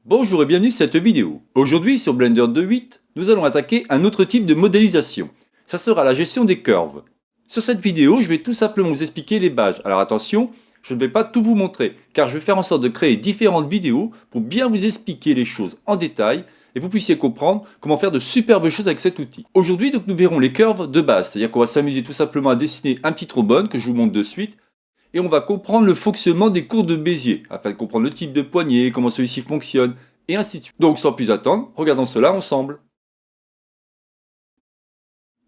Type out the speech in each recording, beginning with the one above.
Bonjour et bienvenue sur cette vidéo. Aujourd'hui sur Blender 2.8, nous allons attaquer un autre type de modélisation. Ça sera la gestion des curves. Sur cette vidéo, je vais tout simplement vous expliquer les bases. Alors attention, je ne vais pas tout vous montrer, car je vais faire en sorte de créer différentes vidéos pour bien vous expliquer les choses en détail et vous puissiez comprendre comment faire de superbes choses avec cet outil. Aujourd'hui, donc, nous verrons les curves de base, c'est-à-dire qu'on va s'amuser tout simplement à dessiner un petit trombone que je vous montre de suite. Et on va comprendre le fonctionnement des courbes de Bézier, afin de comprendre le type de poignée, comment celui-ci fonctionne, et ainsi de suite. Donc sans plus attendre, regardons cela ensemble.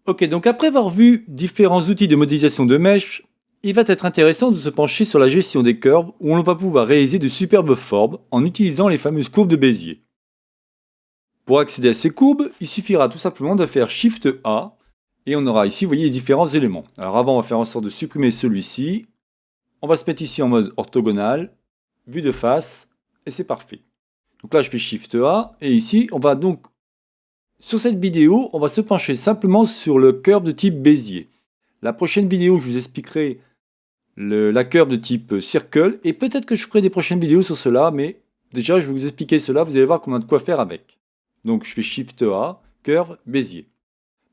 Ok, donc après avoir vu différents outils de modélisation de mèches, il va être intéressant de se pencher sur la gestion des curves, où on va pouvoir réaliser de superbes formes en utilisant les fameuses courbes de Bézier. Pour accéder à ces courbes, il suffira tout simplement de faire Shift A, et on aura ici, vous voyez, les différents éléments. Alors avant, on va faire en sorte de supprimer celui-ci. On va se mettre ici en mode orthogonal, vue de face, et c'est parfait. Donc là, je fais Shift A, et ici, on va donc, sur cette vidéo, on va se pencher simplement sur le curve de type Bézier. La prochaine vidéo, je vous expliquerai la curve de type Circle, et peut-être que je ferai des prochaines vidéos sur cela, mais déjà, je vais vous expliquer cela, vous allez voir qu'on a de quoi faire avec. Donc, je fais Shift A, curve Bézier.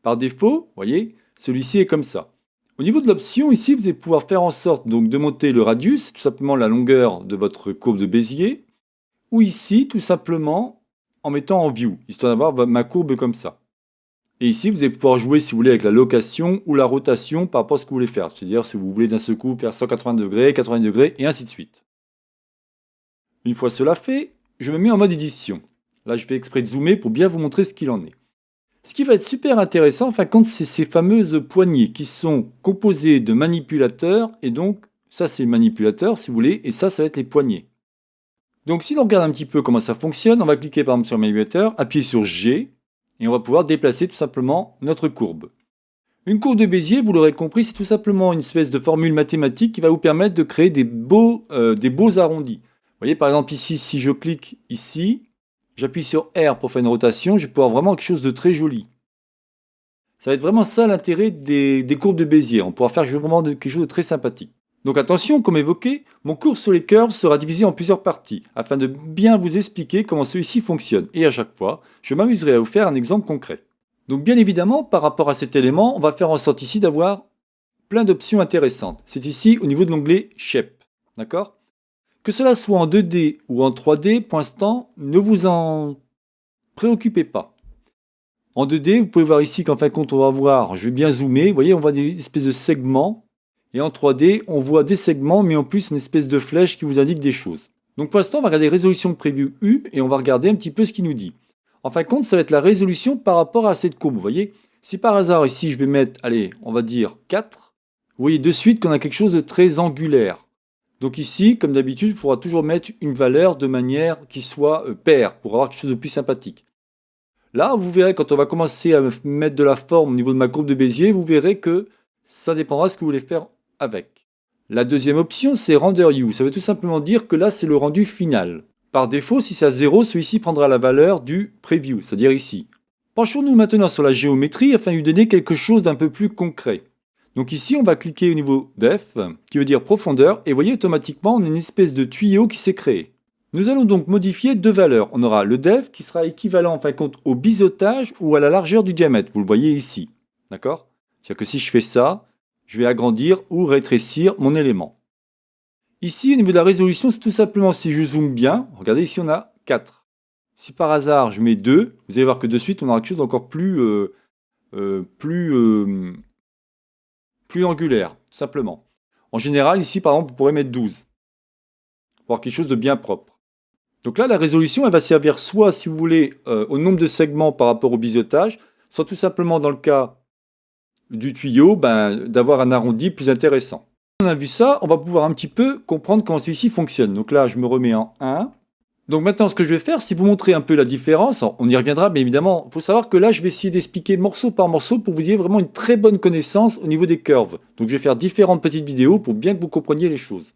Par défaut, vous voyez, celui-ci est comme ça. Au niveau de l'option, ici, vous allez pouvoir faire en sorte donc, de monter le radius, tout simplement la longueur de votre courbe de Bézier, ou ici, tout simplement, en mettant en View, histoire d'avoir ma courbe comme ça. Et ici, vous allez pouvoir jouer, si vous voulez, avec la location ou la rotation par rapport à ce que vous voulez faire. C'est-à-dire, si vous voulez d'un seul coup faire 180 degrés, 80 degrés, et ainsi de suite. Une fois cela fait, je me mets en mode édition. Là, je fais exprès de zoomer pour bien vous montrer ce qu'il en est. Ce qui va être super intéressant, en fin de compte, c'est ces fameuses poignées qui sont composées de manipulateurs. Et donc, ça, c'est le manipulateur, si vous voulez, et ça va être les poignées. Donc, si l'on regarde un petit peu comment ça fonctionne, on va cliquer par exemple sur le manipulateur, appuyer sur G, et on va pouvoir déplacer tout simplement notre courbe. Une courbe de Bézier, vous l'aurez compris, c'est tout simplement une espèce de formule mathématique qui va vous permettre de créer des beaux arrondis. Vous voyez, par exemple, ici, si je clique ici, j'appuie sur R pour faire une rotation, je vais pouvoir vraiment quelque chose de très joli. Ça va être vraiment ça l'intérêt des courbes de Bézier. On pourra faire vraiment quelque chose de très sympathique. Donc attention, comme évoqué, mon cours sur les curves sera divisé en plusieurs parties, afin de bien vous expliquer comment celui-ci fonctionne. Et à chaque fois, je m'amuserai à vous faire un exemple concret. Donc bien évidemment, par rapport à cet élément, on va faire en sorte ici d'avoir plein d'options intéressantes. C'est ici au niveau de l'onglet Shape. D'accord ? Que cela soit en 2D ou en 3D, pour l'instant, ne vous en préoccupez pas. En 2D, vous pouvez voir ici qu'en fin de compte, on va voir, je vais bien zoomer, vous voyez, on voit des espèces de segments. Et en 3D, on voit des segments, mais en plus une espèce de flèche qui vous indique des choses. Donc pour l'instant, on va regarder résolution preview U et on va regarder un petit peu ce qu'il nous dit. En fin de compte, ça va être la résolution par rapport à cette courbe. Vous voyez, si par hasard ici je vais mettre, allez, on va dire 4, vous voyez de suite qu'on a quelque chose de très angulaire. Donc ici, comme d'habitude, il faudra toujours mettre une valeur de manière qui soit paire pour avoir quelque chose de plus sympathique. Là, vous verrez, quand on va commencer à mettre de la forme au niveau de ma courbe de Bézier, vous verrez que ça dépendra de ce que vous voulez faire avec. La deuxième option, c'est Render You. Ça veut tout simplement dire que là, c'est le rendu final. Par défaut, si c'est à 0, celui-ci prendra la valeur du Preview, c'est-à-dire ici. Penchons-nous maintenant sur la géométrie afin de lui donner quelque chose d'un peu plus concret. Donc ici, on va cliquer au niveau Depth, qui veut dire profondeur, et vous voyez, automatiquement, on a une espèce de tuyau qui s'est créé. Nous allons donc modifier deux valeurs. On aura le depth qui sera équivalent en fin de compte au biseautage ou à la largeur du diamètre. Vous le voyez ici. D'accord ? C'est-à-dire que si je fais ça, je vais agrandir ou rétrécir mon élément. Ici, au niveau de la résolution, c'est tout simplement si je zoome bien. Regardez, ici on a 4. Si par hasard je mets 2, vous allez voir que de suite on aura quelque chose d'encore plus angulaire, tout simplement. En général, ici par exemple, on pourrait mettre 12. Pour avoir quelque chose de bien propre. Donc là, la résolution, elle va servir soit, si vous voulez, au nombre de segments par rapport au biseautage, soit tout simplement dans le cas du tuyau, d'avoir un arrondi plus intéressant. On a vu ça, on va pouvoir un petit peu comprendre comment celui-ci fonctionne. Donc là, je me remets en 1. Donc maintenant, ce que je vais faire, c'est vous montrer un peu la différence. On y reviendra, mais évidemment, il faut savoir que là, je vais essayer d'expliquer morceau par morceau pour que vous ayez vraiment une très bonne connaissance au niveau des curves. Donc je vais faire différentes petites vidéos pour bien que vous compreniez les choses.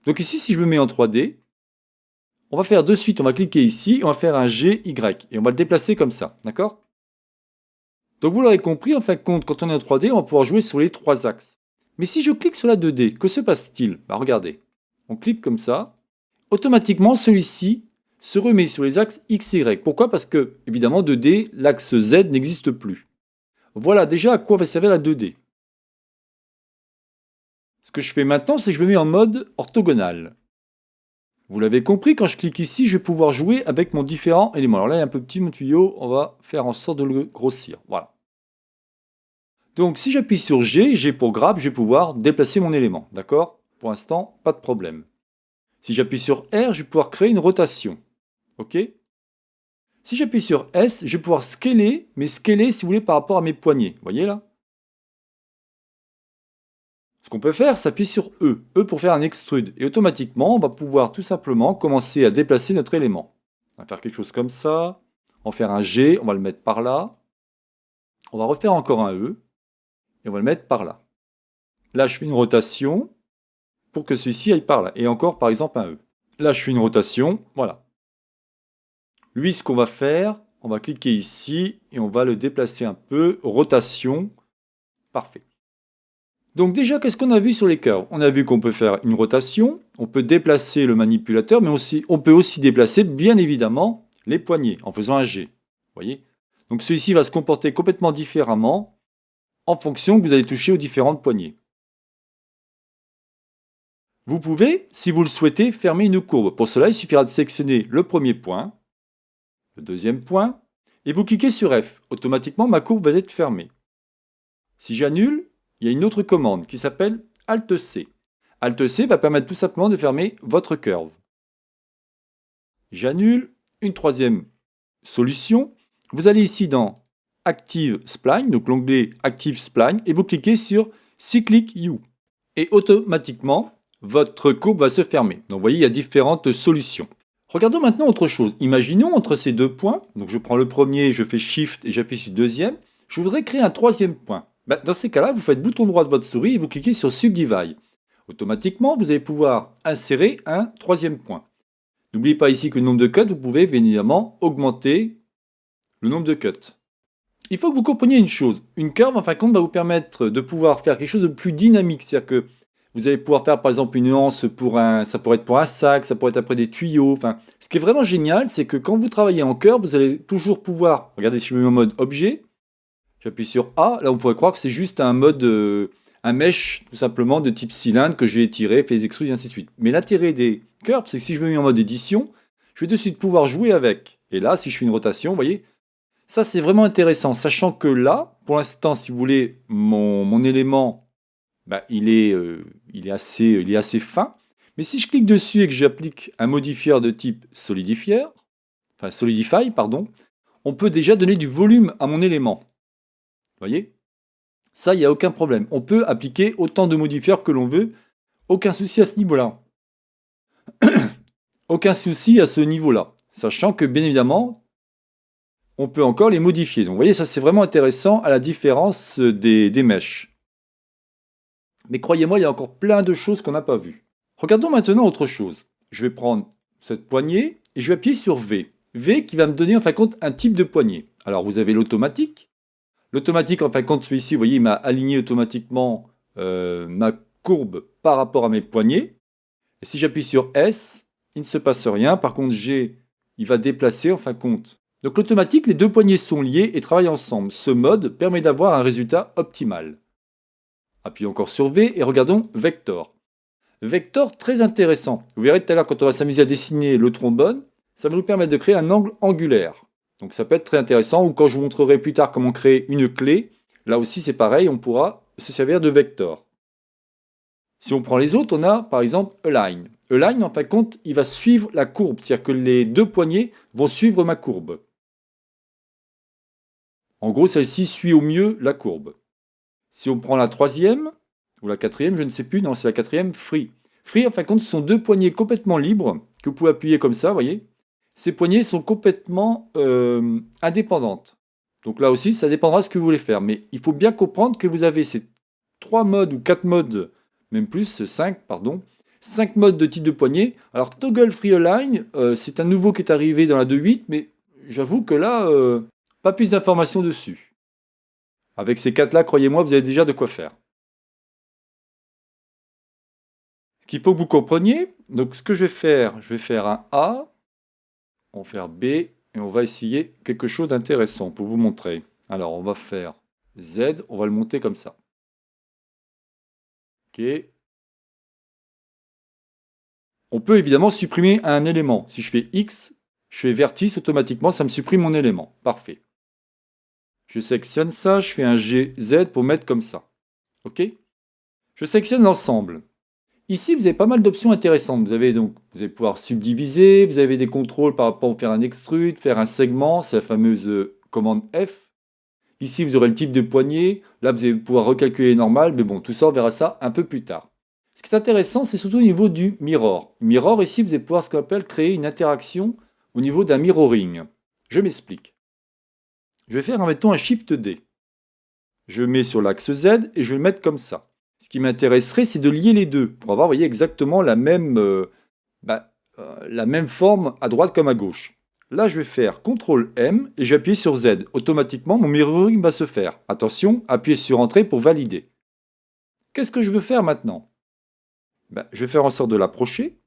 Donc ici, si je me mets en 3D, on va faire de suite, on va cliquer ici, on va faire un GY et on va le déplacer comme ça, d'accord? Donc vous l'aurez compris, en fin de compte, quand on est en 3D, on va pouvoir jouer sur les trois axes. Mais si je clique sur la 2D, que se passe-t-il? Regardez, on clique comme ça, automatiquement celui-ci se remet sur les axes X, Y. Pourquoi? Parce que, évidemment, 2D, l'axe Z n'existe plus. Voilà déjà à quoi va servir la 2D. Ce que je fais maintenant, c'est que je me mets en mode orthogonal. Vous l'avez compris, quand je clique ici, je vais pouvoir jouer avec mon différent élément. Alors là, il y a un peu petit mon tuyau, on va faire en sorte de le grossir. Voilà. Donc si j'appuie sur G, G pour grab, je vais pouvoir déplacer mon élément. D'accord? Pour l'instant, pas de problème. Si j'appuie sur R, je vais pouvoir créer une rotation. OK? Si j'appuie sur S, je vais pouvoir scaler, mais scaler, si vous voulez, par rapport à mes poignets. Vous voyez là? Ce qu'on peut faire, c'est appuyer sur E. E pour faire un extrude. Et automatiquement, on va pouvoir tout simplement commencer à déplacer notre élément. On va faire quelque chose comme ça. On va faire un G, on va le mettre par là. On va refaire encore un E. Et on va le mettre par là. Là, je fais une rotation pour que celui-ci aille par là. Et encore, par exemple, un E. Là, je fais une rotation. Voilà. Lui, ce qu'on va faire, on va cliquer ici et on va le déplacer un peu. Rotation. Parfait. Donc déjà, qu'est-ce qu'on a vu sur les curves? On a vu qu'on peut faire une rotation, on peut déplacer le manipulateur, mais aussi, on peut aussi déplacer, bien évidemment, les poignets en faisant un G. Vous voyez? Donc celui-ci va se comporter complètement différemment en fonction que vous allez toucher aux différentes poignées. Vous pouvez, si vous le souhaitez, fermer une courbe. Pour cela, il suffira de sélectionner le premier point, le deuxième point, et vous cliquez sur F. Automatiquement, ma courbe va être fermée. Si j'annule, il y a une autre commande qui s'appelle Alt-C. Alt-C va permettre tout simplement de fermer votre curve. J'annule. Une troisième solution. Vous allez ici dans Active Spline, donc l'onglet Active Spline, et vous cliquez sur Cyclic U. Et automatiquement, votre courbe va se fermer. Donc vous voyez, il y a différentes solutions. Regardons maintenant autre chose. Imaginons entre ces deux points, donc je prends le premier, je fais Shift et j'appuie sur le deuxième, je voudrais créer un troisième point. Dans ces cas-là, vous faites bouton droit de votre souris et vous cliquez sur Subdivide. Automatiquement, vous allez pouvoir insérer un troisième point. N'oubliez pas ici que le nombre de cuts, vous pouvez bien évidemment augmenter le nombre de cuts. Il faut que vous compreniez une chose. Une curve, en fin de compte, va vous permettre de pouvoir faire quelque chose de plus dynamique. C'est-à-dire que vous allez pouvoir faire par exemple une nuance pour ça pourrait être pour un sac, ça pourrait être après des tuyaux. Enfin, ce qui est vraiment génial, c'est que quand vous travaillez en curve, vous allez toujours pouvoir, regardez si je me mets en mode objet, j'appuie sur A, là on pourrait croire que c'est juste un mode, un mesh tout simplement de type cylindre que j'ai étiré, fait des extrudes et ainsi de suite. Mais l'intérêt des curves, c'est que si je me mets en mode édition, je vais de suite pouvoir jouer avec. Et là, si je fais une rotation, vous voyez, ça c'est vraiment intéressant, sachant que là, pour l'instant, si vous voulez, mon élément, il est assez fin. Mais si je clique dessus et que j'applique un modifieur de type Solidify, pardon, on peut déjà donner du volume à mon élément. Vous voyez? Ça, il n'y a aucun problème. On peut appliquer autant de modifieurs que l'on veut. Aucun souci à ce niveau-là. Aucun souci à ce niveau-là. Sachant que, bien évidemment, on peut encore les modifier. Donc, vous voyez, ça, c'est vraiment intéressant à la différence des mèches. Mais croyez-moi, il y a encore plein de choses qu'on n'a pas vues. Regardons maintenant autre chose. Je vais prendre cette poignée et je vais appuyer sur V. V qui va me donner, en fin de compte, un type de poignée. Alors, vous avez l'automatique. L'automatique, en fin de compte, celui-ci, vous voyez, il m'a aligné automatiquement ma courbe par rapport à mes poignets. Et si j'appuie sur S, il ne se passe rien. Par contre, G, il va déplacer, en fin de compte. Donc l'automatique, les deux poignets sont liés et travaillent ensemble. Ce mode permet d'avoir un résultat optimal. Appuyons encore sur V et regardons Vector. Vector, très intéressant. Vous verrez tout à l'heure, quand on va s'amuser à dessiner le trombone, ça va nous permettre de créer un angle angulaire. Donc ça peut être très intéressant, ou quand je vous montrerai plus tard comment créer une clé, là aussi c'est pareil, on pourra se servir de vector. Si on prend les autres, on a par exemple Align. Align, en fin de compte, il va suivre la courbe, c'est-à-dire que les deux poignets vont suivre ma courbe. En gros, celle-ci suit au mieux la courbe. Si on prend la troisième, ou la quatrième, je ne sais plus, non, c'est la quatrième, Free. Free, en fin de compte, ce sont deux poignées complètement libres, que vous pouvez appuyer comme ça, vous voyez. Ces poignées sont complètement indépendantes. Donc là aussi, ça dépendra de ce que vous voulez faire. Mais il faut bien comprendre que vous avez ces 3 modes ou 4 modes, même plus, 5, pardon, 5 modes de type de poignée. Alors Toggle Free Align, c'est un nouveau qui est arrivé dans la 2.8, mais j'avoue que là, pas plus d'informations dessus. Avec ces 4-là, croyez-moi, vous avez déjà de quoi faire. Ce qu'il faut que vous compreniez, donc ce que je vais faire un A, On va faire B et on va essayer quelque chose d'intéressant pour vous montrer. Alors, on va faire Z, on va le monter comme ça. Ok. On peut évidemment supprimer un élément. Si je fais X, je fais vertice, automatiquement, ça me supprime mon élément. Parfait. Je sélectionne ça, je fais un G, Z pour mettre comme ça. Ok. Je sélectionne l'ensemble. Ici, vous avez pas mal d'options intéressantes. Vous allez pouvoir subdiviser, vous avez des contrôles par rapport à faire un extrude, faire un segment, c'est la fameuse commande F. Ici, vous aurez le type de poignée. Là, vous allez pouvoir recalculer normal, mais bon, tout ça, on verra ça un peu plus tard. Ce qui est intéressant, c'est surtout au niveau du mirror. Mirror, ici, vous allez pouvoir ce qu'on appelle créer une interaction au niveau d'un mirroring. Je m'explique. Je vais faire, mettons, un Shift D. Je mets sur l'axe Z et je vais le mettre comme ça. Ce qui m'intéresserait, c'est de lier les deux pour avoir, vous voyez, exactement la même forme à droite comme à gauche. Là, je vais faire CTRL M et j'appuie sur Z. Automatiquement, mon mirroring va se faire. Attention, appuyez sur Entrée pour valider. Qu'est-ce que je veux faire maintenant? Je vais faire en sorte de l'approcher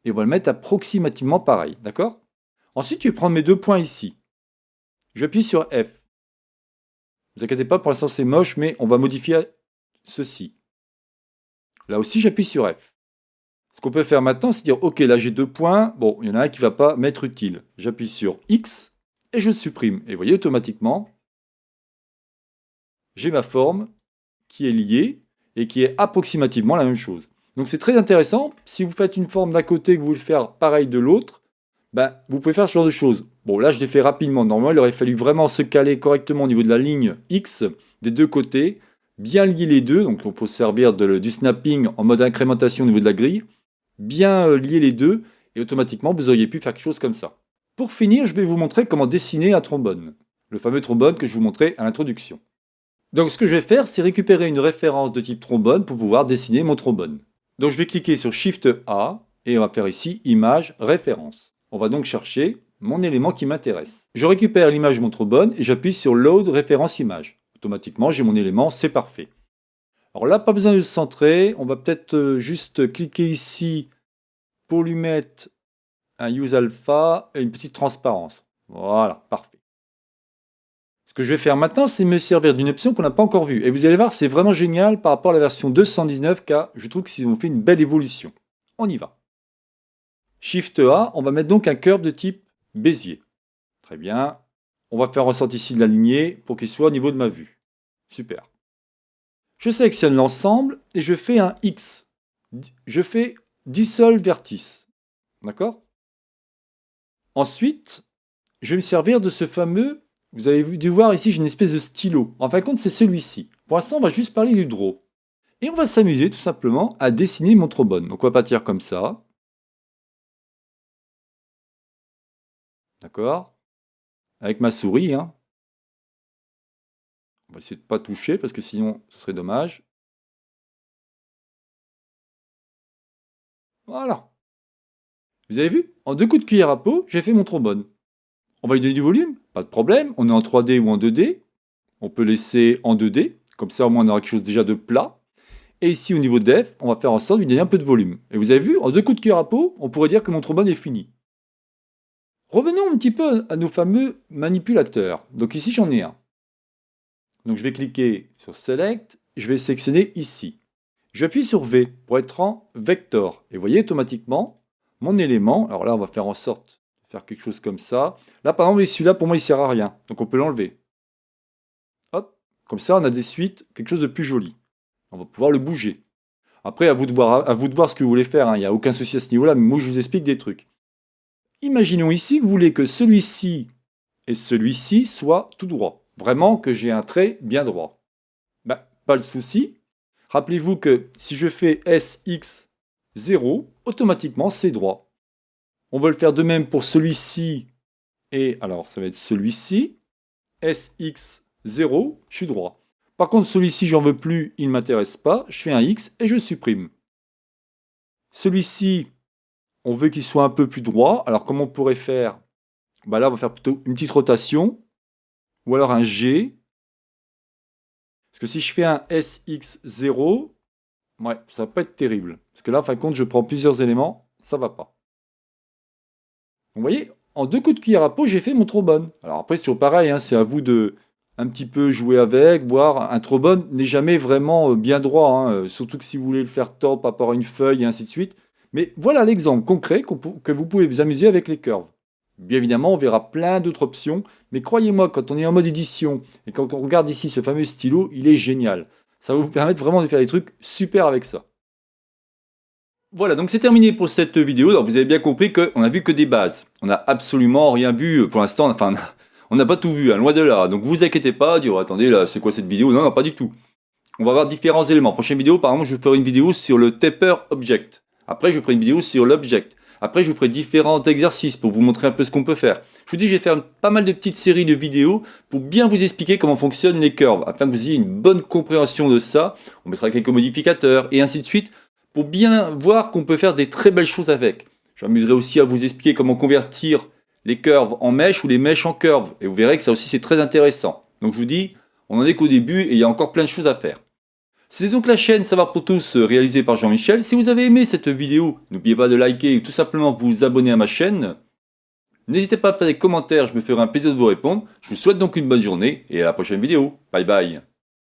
et on va le mettre approximativement pareil. D'accord? Ensuite, je vais prendre mes deux points ici. J'appuie sur F. Ne vous inquiétez pas, pour l'instant c'est moche, mais on va modifier ceci. Là aussi, j'appuie sur F. Ce qu'on peut faire maintenant, c'est dire, ok, là j'ai deux points, bon, il y en a un qui ne va pas m'être utile. J'appuie sur X et je supprime. Et vous voyez, automatiquement, j'ai ma forme qui est liée et qui est approximativement la même chose. Donc c'est très intéressant. Si vous faites une forme d'un côté et que vous voulez faire pareil de l'autre, vous pouvez faire ce genre de choses. Bon, là je l'ai fait rapidement. Normalement, il aurait fallu vraiment se caler correctement au niveau de la ligne X des deux côtés, bien lier les deux. Donc il faut se servir du snapping en mode incrémentation au niveau de la grille. Bien lier les deux et automatiquement vous auriez pu faire quelque chose comme ça. Pour finir, je vais vous montrer comment dessiner un trombone. Le fameux trombone que je vous montrais à l'introduction. Donc ce que je vais faire, c'est récupérer une référence de type trombone pour pouvoir dessiner mon trombone. Donc je vais cliquer sur Shift A et on va faire ici Image, Référence. On va donc chercher mon élément qui m'intéresse. Je récupère l'image de mon trombone et j'appuie sur Load Référence Image. Automatiquement, j'ai mon élément, c'est parfait. Alors là, pas besoin de se centrer. On va peut-être juste cliquer ici pour lui mettre un Use Alpha et une petite transparence. Voilà, parfait. Ce que je vais faire maintenant, c'est me servir d'une option qu'on n'a pas encore vue. Et vous allez voir, c'est vraiment génial par rapport à la version 219, car je trouve qu'ils ont fait une belle évolution. On y va. Shift A, on va mettre donc un curve de type Bézier. Très bien. On va faire ressortir ici de la lignée pour qu'il soit au niveau de ma vue. Super. Je sélectionne l'ensemble et je fais un X. Je fais dissolve vertice. D'accord? Ensuite, je vais me servir de ce fameux. Vous avez dû voir ici, j'ai une espèce de stylo. En fin de compte, c'est celui-ci. Pour l'instant, on va juste parler du draw. Et on va s'amuser tout simplement à dessiner mon trombone. Donc on va partir comme ça. D'accord? Avec ma souris. Hein. On va essayer de ne pas toucher parce que sinon, ce serait dommage. Voilà. Vous avez vu? En deux coups de cuillère à peau, j'ai fait mon trombone. On va lui donner du volume? Pas de problème. On est en 3D ou en 2D. On peut laisser en 2D. Comme ça, au moins, on aura quelque chose déjà de plat. Et ici, au niveau def, on va faire en sorte de lui donner un peu de volume. Et vous avez vu, en deux coups de cuillère à peau, on pourrait dire que mon trombone est fini. Revenons un petit peu à nos fameux manipulateurs. Donc ici, j'en ai un. Donc je vais cliquer sur Select, je vais sélectionner ici. J'appuie sur V pour être en vector. Et vous voyez automatiquement mon élément. Alors là, on va faire en sorte de faire quelque chose comme ça. Là, par exemple, celui-là, pour moi, il ne sert à rien. Donc on peut l'enlever. Hop, comme ça, on a des suites, quelque chose de plus joli. On va pouvoir le bouger. Après, à vous de voir ce que vous voulez faire. Hein. Il n'y a aucun souci à ce niveau-là, mais moi, je vous explique des trucs. Imaginons ici que vous voulez que celui-ci et celui-ci soient tout droit. Vraiment que j'ai un trait bien droit. Pas le souci. Rappelez-vous que si je fais SX0, automatiquement, c'est droit. On va le faire de même pour celui-ci. Et alors, ça va être celui-ci. SX0, je suis droit. Par contre, celui-ci, j'en veux plus, il ne m'intéresse pas. Je fais un X et je supprime. Celui-ci, on veut qu'il soit un peu plus droit. Alors, comment on pourrait faire? Là, on va faire plutôt une petite rotation. Ou alors un G. Parce que si je fais un SX0, ouais, ça va pas être terrible. Parce que là, en fin de compte, je prends plusieurs éléments, ça va pas. Vous voyez, En 2 coups de cuillère à peau, j'ai fait mon trombone. Alors après, c'est toujours pareil, hein, c'est à vous de un petit peu jouer avec, voir. Un trombone n'est jamais vraiment bien droit, hein, surtout que si vous voulez le faire tordre par rapport à une feuille et ainsi de suite. Mais voilà l'exemple concret que vous pouvez vous amuser avec les curves. Bien évidemment, on verra plein d'autres options, mais croyez-moi, quand on est en mode édition et quand on regarde ici ce fameux stylo, il est génial. Ça va vous permettre vraiment de faire des trucs super avec ça. Voilà, donc c'est terminé pour cette vidéo. Alors vous avez bien compris qu'on a vu que des bases. On n'a absolument rien vu pour l'instant. Enfin, on n'a pas tout vu, hein, loin de là. Donc vous inquiétez pas, dire attendez, là, c'est quoi cette vidéo? Non, non, pas du tout. On va voir différents éléments. Prochaine vidéo, par exemple, je ferai une vidéo sur le taper object. Après, je ferai une vidéo sur l'object. Après, je vous ferai différents exercices pour vous montrer un peu ce qu'on peut faire. Je vous dis, je vais faire pas mal de petites séries de vidéos pour bien vous expliquer comment fonctionnent les curves, afin que vous ayez une bonne compréhension de ça. On mettra quelques modificateurs et ainsi de suite, pour bien voir qu'on peut faire des très belles choses avec. Je m'amuserai aussi à vous expliquer comment convertir les curves en mèches ou les mèches en curves. Et vous verrez que ça aussi, c'est très intéressant. Donc je vous dis, on n'en est qu'au début et il y a encore plein de choses à faire. C'était donc la chaîne Savoir pour tous réalisée par Jean-Michel. Si vous avez aimé cette vidéo, n'oubliez pas de liker ou tout simplement vous abonner à ma chaîne. N'hésitez pas à faire des commentaires, je me ferai un plaisir de vous répondre. Je vous souhaite donc une bonne journée et à la prochaine vidéo. Bye bye.